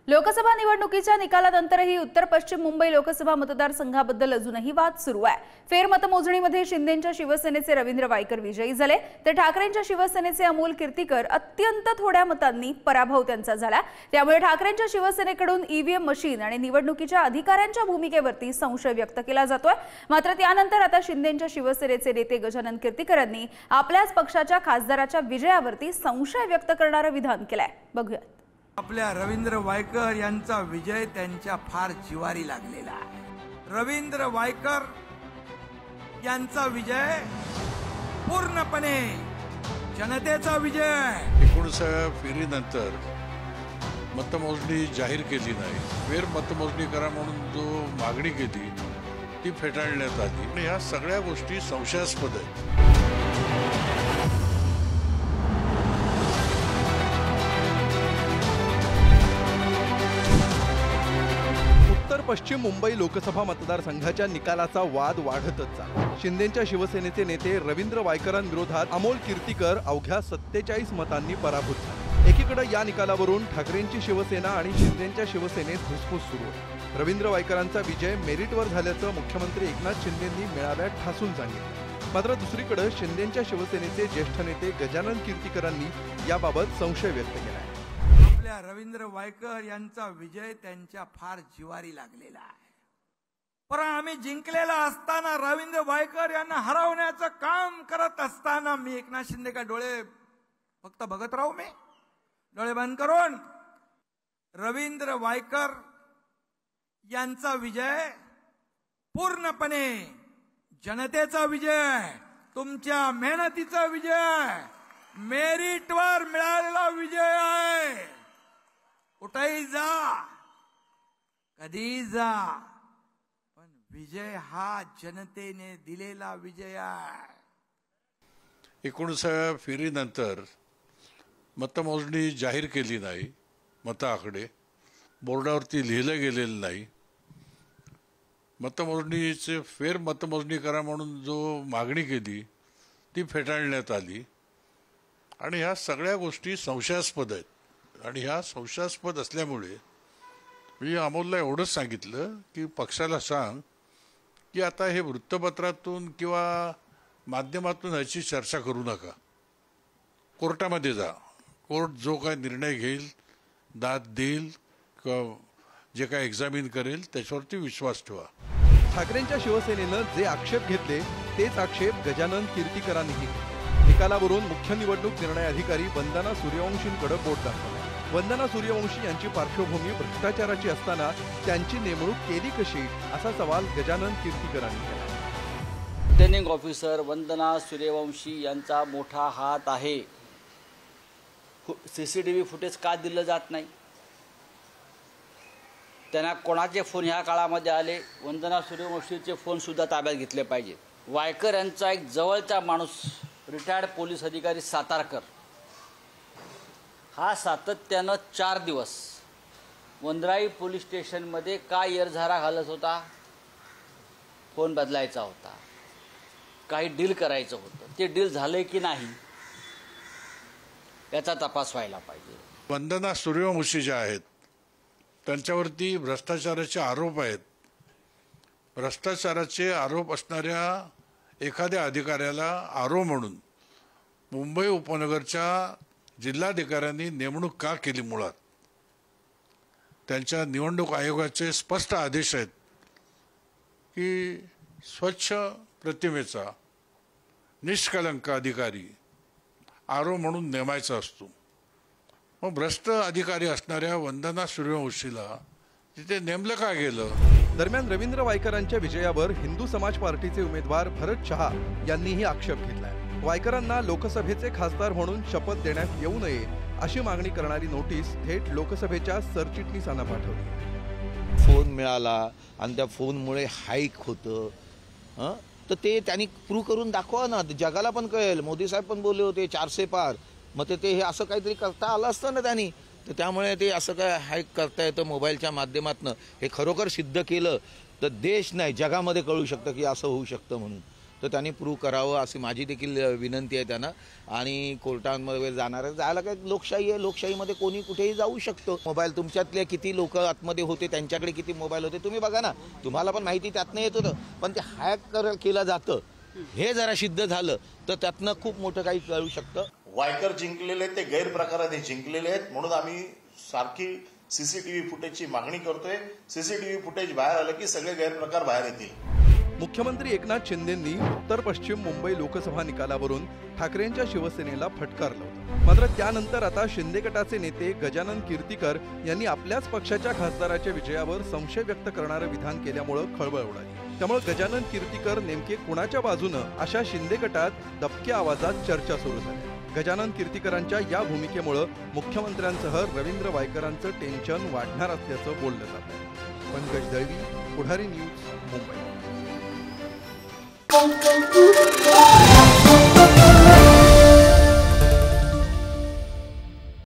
लोकसभा निवडणुकीच्या निकालानंतरही उत्तर पश्चिम मुंबई लोकसभा मतदारसंघाबद्दल अजूनही वाद सुरू आहे। फेरमतमोजणीमध्ये शिंदेंच्या शिवसेनेचे रवींद्र वायकर विजयी झाले, तर ठाकरेंच्या शिवसेनेचे अमोल कीर्तीकर अत्यंत थोड्या मतांनी पराभव त्यांचा झाला। त्यामुळे ठाकरेंच्या शिवसेनेकडून ईव्हीएम मशीन आणि निवडणुकीच्या अधिकाऱ्यांच्या भूमिकेवरती संशय व्यक्त केला जातोय। मात्र त्यानंतर आता शिंदेंच्या शिवसेनेचे नेते गजानन कीर्तीकरांनी आपल्याच पक्षाच्या खासदाराच्या विजयावरती संशय व्यक्त करणारे विधान केलंय। बघूया। आपल्या रवींद्र वायकर यांचा विजय त्यांच्या फार जिवारी लागलेला आहे। रवींद्र वायकर यांचा विजय पूर्णपणे जनतेचा विजय। 19व्या फेरीनंतर मतमोजणी जाहीर केली नाही, फेर मतमोजणी करा म्हणून जो मागणी केली ती फेटाळण्यात आली आणि ह्या सगळ्या गोष्टी संशयास्पद आहेत। उत्तर पश्चिम मुंबई लोकसभा मतदारसंघाच्या निकालाचा वाद वाढतच चालला। शिंदेंच्या शिवसेनेचे नेते रवींद्र वायकरांविरोधात अमोल कीर्तीकर अवघ्या 47 मतांनी पराभूत झाले। एकीकडे या निकालावरून ठाकरेंची शिवसेना आणि शिंदेंच्या शिवसेनेत धुसफूस सुरू आहे। रवींद्र वायकरांचा विजय मेरिटवर झाल्याचं मुख्यमंत्री एकनाथ शिंदेंनी मेळाव्यात ठासून सांगितलं। मात्र दुसरीकडे शिंदेंच्या शिवसेनेचे ज्येष्ठ नेते गजानन कीर्तीकरांनी याबाबत संशय व्यक्त केला आहे। आपल्या रवींद्र वायकर यांचा विजय त्यांच्या फार जिवारी लागलेला आहे। पण आम्ही जिंकलेला असताना रवींद्र वायकर यांना हरवण्याचं काम करत असताना मी एकनाथ शिंदे का डोळे फक्त बघत राहू? मी डोळे बंद करून रवींद्र वायकर यांचा विजय पूर्णपणे जनतेचा विजय, तुमच्या मेहनतीचा विजय, मेरिटवर मिळालेला विजय आहे। कुठेही जा, कधी जा, पण विजय हा जनतेने दिलेला विजय आहे। 19व्या फेरीनंतर मतमोजणी जाहीर केली नाही, मताआकडे बोर्डावरती लिहिलं गेलेलं नाही, मतमोजणीचे फेर मतमोजणी करा म्हणून जो मागणी केली ती फेटाळण्यात आली आणि ह्या सगळ्या गोष्टी संशयास्पद आहेत। आणि ह्या संशयास्पद असल्यामुळे मी अमोलला एवढंच सांगितलं की पक्षाला सांग की आता हे वृत्तपत्रातून किंवा माध्यमातून याची चर्चा करू नका, कोर्टामध्ये जा, कोर्ट जो काय निर्णय घेईल, दाद देईल किंवा जे काय एक्झामिन करेल त्याच्यावरती विश्वास ठेवा। ठाकरेंच्या शिवसेनेनं जे आक्षेप घेतले तेच आक्षेप गजानन कीर्तीकरांनीही घेतले। निकालावरून मुख्य निवडणूक निर्णय अधिकारी वंदना सूर्यवंशींकडे बोट दाखवलं। वंदना सूर्यवंशी यांची पार्श्वभूमी भ्रष्टाचाराची असताना त्यांची नेमणूक केली कशी, असा सवाल गजानन कीर्तीकरांनी केला। रिटर्निंग ऑफिसर वंदना सूर्यवंशी यांचा मोठा हात आहे। सीसीटीव्ही फुटेज का दिलं जात नाही? त्यांना कोणाचे फोन ह्या काळामध्ये आले? वंदना सूर्यवंशीचे फोन सुद्धा ताब्यात घेतले पाहिजेत। वायकर यांचा एक जवळचा माणूस रिटायर्ड पोलीस अधिकारी सातारकर हा सातत्यानं 4 दिवस वंदराई पोलीस स्टेशनमध्ये का येरझारा घालत होता? फोन बदलायचा होता, काही डील करायचं होतं, ते डील झाले की नाही याचा तपास व्हायला पाहिजे। वंदना सूर्यवंशी ज्या आहेत त्यांच्यावरती भ्रष्टाचाराचे आरोप आहेत। भ्रष्टाचाराचे आरोप असणाऱ्या एखाद्या अधिकाऱ्याला आरोप म्हणून मुंबई उपनगरच्या जिल्हाधिकाऱ्यांनी नेमणूक का केली? मुळात त्यांच्या निवडणूक आयोगाचे स्पष्ट आदेश आहेत की स्वच्छ प्रतिमेचा निष्कलंक अधिकारी आरोप म्हणून नेमायचा असतो। मग भ्रष्ट अधिकारी असणाऱ्या वंदना सूर्यवंशीला तिथे नेमलं का गेलं? दरम्यान रवींद्र वायकरांच्या विजयावर हिंदू समाज पार्टीचे उमेदवार भरत शहा यांनीही आक्षेप घेतलाय। वायकरांना लोकसभेचे खासदार म्हणून शपथ देण्यात येऊ नये अशी मागणी करणारी नोटीस थेट लोकसभेच्या सरचिटणीसांना पाठवली। फोन मिळाला आणि त्या फोनमुळे हाईक होतं, तर ते त्यांनी प्रूव्ह करून दाखवा ना, जगाला पण कळेल। मोदी साहेब पण बोलले होते 400 पार, मग ते हे असं काहीतरी करता आलं असतं ना त्यांनी। तर त्यामुळे ते असं काय हाईक करता येतं मोबाईलच्या माध्यमातून, हे खरोखर सिद्ध केलं तर देश नाही जगामध्ये कळू शकतं की असं होऊ शकतं म्हणून। तर त्यांनी प्रूव्ह करावं अशी माझी देखील विनंती आहे त्यांना. आणि कोर्टांमध्ये जाणार जायला काय लोकशाही आहे, लोकशाहीमध्ये कोणी कुठेही जाऊ शकतो. मोबाईल तुमच्यातले किती लोक आतमध्ये होते, त्यांच्याकडे किती मोबाईल होते तुम्ही बघा ना, तुम्हाला पण माहिती त्यातनं येत होतं. पण ते हॅक केलं जातं हे जरा सिद्ध झालं तर त्यातनं खूप मोठं काही कळू शकतं. वायकर जिंकलेले ते गैरप्रकाराने जिंकलेले आहेत, म्हणून आम्ही सारखी सीसीटीव्ही फुटेजची मागणी करतोय. सीसीटीव्ही फुटेज बाहेर आलं की सगळे गैरप्रकार बाहेर येतील. मुख्यमंत्री एकनाथ शिंदेंनी उत्तर पश्चिम मुंबई लोकसभा निकालावरून ठाकरेंच्या शिवसेनेला फटकारलं होतं. मात्र त्यानंतर आता शिंदे गटाचे नेते गजानन कीर्तीकर यांनी आपल्याच पक्षाच्या खासदाराच्या विजयावर संशय व्यक्त करणारं विधान केल्यामुळे खळबळ उडाली. त्यामुळे गजानन कीर्तीकर नेमके कुणाच्या बाजूनं अशा शिंदे गटात दबक्या आवाजात चर्चा सुरू झाली. गजानन कीर्तीकरांच्या या भूमिकेमुळे मुख्यमंत्र्यांसह रवींद्र वायकरांचं टेन्शन वाढणार असल्याचं बोललं जात आहे. पंकज दळवी, पुढारी न्यूज, मुंबई.